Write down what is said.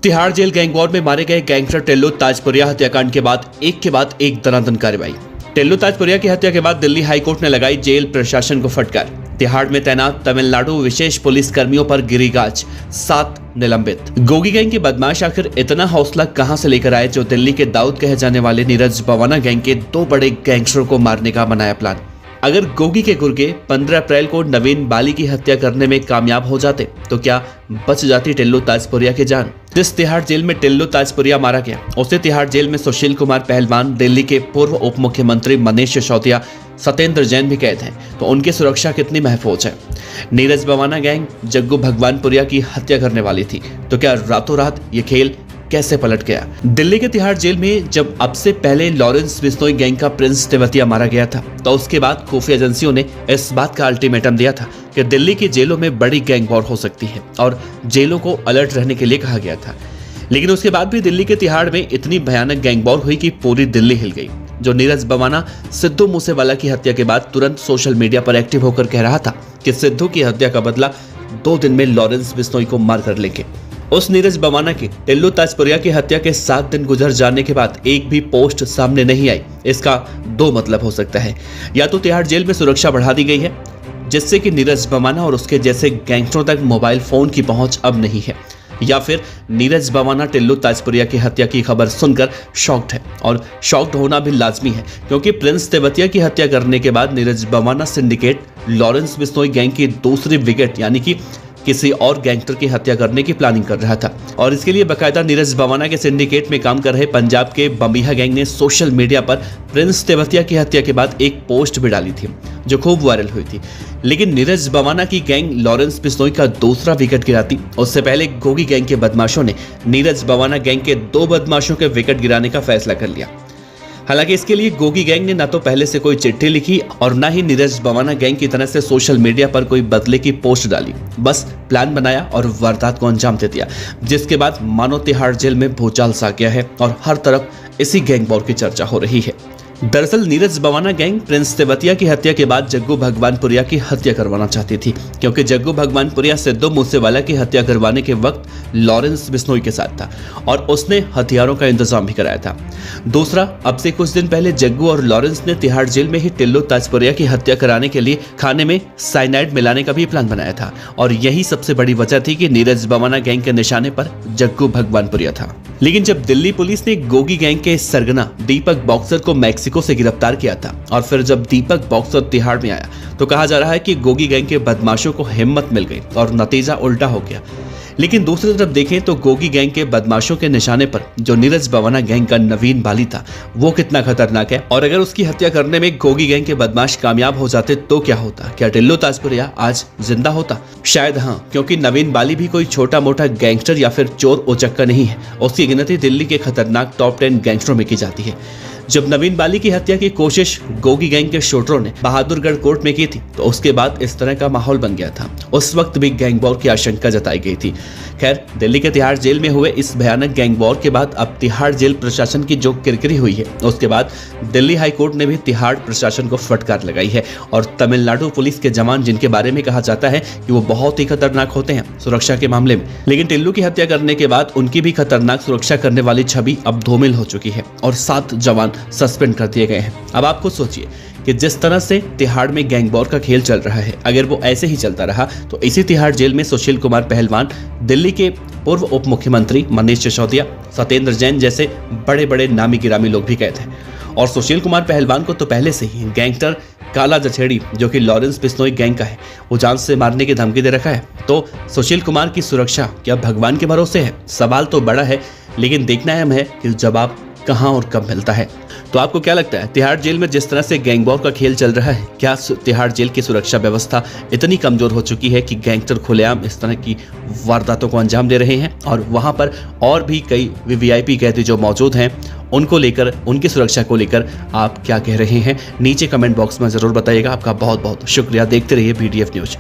Tihar jail gang war में मारे गए गैंगस्टर टिल्लू ताजपुरिया हत्याकांड के बाद एक दनादन कार्रवाई। टिल्लू ताजपुरिया की हत्या के बाद दिल्ली हाईकोर्ट ने लगाई जेल प्रशासन को फटकार। तिहाड़ में तैनात तमिलनाडु विशेष पुलिस कर्मियों पर गिरी गाज, 7 निलंबित। गोगी गैंग के बदमाश आखिर इतना हौसला कहां से लेकर आए जो दिल्ली के दाऊद कहे जाने वाले नीरज बवाना गैंग के 2 बड़े गैंगस्टरों को मारने का बनाया प्लान। अगर गोगी के गुर्गे 15 अप्रैल को नवीन बाली की हत्या करने में कामयाब हो जाते तो क्या बच जाती टिल्लू ताजपुरिया की जान। जिस तिहाड़ जेल में टिल्लू ताजपुरिया मारा गया उसी तिहाड़ जेल में सुशील कुमार पहलवान, दिल्ली के पूर्व उप मुख्यमंत्री मनीष सिसोदिया, सत्येंद्र जैन भी कैद हैं, तो उनकी सुरक्षा कितनी महफूज है। नीरज बवाना गैंग जग्गू भगवानपुरिया की हत्या करने वाली थी, तो क्या रातों रात ये खेल कैसे पलट गया। दिल्ली के तिहाड़ जेल में जब अब से पहले लॉरेंस बिश्नोई गैंग का प्रिंस तेवतिया मारा गया था, तो उसके बाद खुफिया एजेंसियों ने इस बात का अल्टीमेटम दिया था कि दिल्ली की जेलों में बड़ी गैंग वॉर हो सकती है और जेलों को अलर्ट रहने के लिए कहा गया था। लेकिन उसके बाद भी दिल्ली के तिहाड़ में इतनी भयानक गैंग वॉर हुई कि पूरी दिल्ली हिल गई। जो नीरज बवाना सिद्धू मूसेवाला की हत्या के बाद तुरंत सोशल मीडिया पर एक्टिव होकर कह रहा था कि सिद्धू की हत्या का बदला 2 दिन में लॉरेंस बिश्नोई को मार कर लेंगे। उस नीरज बवाना की टिल्लू ताजपुरिया की हत्या के 7 दिन गुजर जाने के बाद एक भी पोस्ट सामने नहीं आई। इसका 2 मतलब हो सकता है। या तो तिहाड़ जेल में सुरक्षा बढ़ा दी गई है जिससे कि नीरज बवाना और उसके जैसे गैंगस्टरों तक मोबाइल फोन की पहुंच अब नहीं है, या फिर नीरज बवाना टिल्लू ताजपुरिया की हत्या की खबर सुनकर शॉक्ड है। और शॉक्ड होना भी लाजमी है क्योंकि प्रिंस तेवतिया की हत्या करने के बाद Neeraj Bawana syndicate Lawrence Bishnoi gang की दूसरी विकेट यानी कि किसी और गैंगस्टर की हत्या करने की प्लानिंग कर रहा था। और इसके लिए बकायदा नीरज बवाना के सिंडिकेट में काम कर रहे पंजाब के बम्बिहा गैंग ने सोशल मीडिया पर प्रिंस तेवतिया की हत्या के बाद एक पोस्ट भी डाली थी जो खूब वायरल हुई थी। लेकिन नीरज बवाना की गैंग लॉरेंस बिश्नोई का दूसरा विकेट गिराती उससे पहले गोगी गैंग के बदमाशों ने नीरज बवाना गैंग के 2 बदमाशों के विकेट गिराने का फैसला कर लिया। हालांकि इसके लिए गोगी गैंग ने ना तो पहले से कोई चिट्ठी लिखी और ना ही नीरज बवाना गैंग की तरह से सोशल मीडिया पर कोई बदले की पोस्ट डाली। बस प्लान बनाया और वारदात को अंजाम दे दिया, जिसके बाद मानो तिहाड़ जेल में भूचाल सा गया है और हर तरफ इसी गैंग वॉर की चर्चा हो रही है। दरअसल नीरज बवाना गैंग प्रिंस तेवतिया की हत्या के बाद जग्गू भगवानपुरिया की हत्या करवाना चाहती थी, क्योंकि जग्गू भगवानपुरिया सिद्धू मूसेवाला की हत्या करवाने के वक्त लॉरेंस बिश्नोई के साथ था और उसने हथियारों का इंतजाम भी कराया था। दूसरा, अब से कुछ दिन पहले जग्गू और लॉरेंस ने तिहाड़ जेल में ही टिल्लू ताजपुरिया की हत्या कराने के लिए खाने में साइनाइड मिलाने का भी प्लान बनाया था और यही सबसे बड़ी वजह थी कि नीरज बवाना गैंग के निशाने पर जग्गू भगवानपुरिया था। लेकिन जब दिल्ली पुलिस ने गोगी गैंग के सरगना दीपक बॉक्सर को मैक्सिको से गिरफ्तार किया था और फिर जब दीपक बॉक्सर तिहाड़ में आया तो कहा जा रहा है कि गोगी गैंग के बदमाशों को हिम्मत मिल गई और नतीजा उल्टा हो गया। लेकिन दूसरी तरफ देखें तो गोगी गैंग के बदमाशों के निशाने पर जो नीरज बवाना गैंग का नवीन बाली था वो कितना खतरनाक है, और अगर उसकी हत्या करने में गोगी गैंग के बदमाश कामयाब हो जाते तो क्या होता। क्या टिल्लू ताजपुरिया आज जिंदा होता? शायद हाँ, क्योंकि नवीन बाली भी कोई छोटा मोटा गैंगस्टर या फिर चोर उचक्का नहीं है। उसकी गिनती दिल्ली के खतरनाक टॉप 10 गैंगस्टरों में की जाती है। जब नवीन बाली की हत्या की कोशिश गोगी गैंग के शूटरों ने बहादुरगढ़ कोर्ट में की थी तो उसके बाद इस तरह का माहौल बन गया था। उस वक्त भी गैंग वॉर की आशंका जताई गई थी। खैर, दिल्ली के तिहाड़ जेल में हुए इस भयानक गैंग वॉर के बाद अब तिहाड़ जेल प्रशासन की जो किरकिरी हुई है उसके बाद दिल्ली हाई कोर्ट ने भी तिहाड़ प्रशासन को फटकार लगाई है और तमिलनाडु पुलिस के जवान, जिनके बारे में कहा जाता है कि वो बहुत ही खतरनाक होते हैं सुरक्षा के मामले में, लेकिन टिल्लू की हत्या करने के बाद उनकी भी खतरनाक सुरक्षा करने वाली छवि अब धूमिल हो चुकी है और 7 जवान सस्पेंड कर दिए गए हैं। अब आप खुद सोचिए कि जिस तरह से तिहाड़ में गैंग वॉर का खेल चल रहा है, अगर वो ऐसे ही चलता रहा तो इसी तिहाड़ जेल में सुशील कुमार पहलवान, दिल्ली के पूर्व उप मुख्यमंत्री मनीष सिसोदिया, सत्येंद्र जैन जैसे बड़े बड़े नामी गिरामी लोग भी कैद हैं। और सुशील कुमार पहलवान को तो पहले से ही गैंगस्टर काला जछेड़ी, जो कि लॉरेंस बिश्नोई गैंग का है, वो जान से मारने की धमकी दे रखा है। तो सुशील कुमार की सुरक्षा क्या भगवान के भरोसे है? सवाल तो बड़ा है, लेकिन देखना अहम है कि जवाब कहां और कब मिलता है। तो आपको क्या लगता है, तिहाड़ जेल में जिस तरह से गैंग वॉर का खेल चल रहा है, क्या तिहाड़ जेल की सुरक्षा व्यवस्था इतनी कमजोर हो चुकी है कि गैंगस्टर खुलेआम इस तरह की वारदातों को अंजाम दे रहे हैं और वहां पर और भी कई वीवीआईपी कैदी जो मौजूद हैं उनको लेकर, उनकी सुरक्षा को लेकर आप क्या कह रहे हैं? नीचे कमेंट बॉक्स में जरूर बताइएगा। आपका बहुत बहुत शुक्रिया। देखते रहिए BDF न्यूज।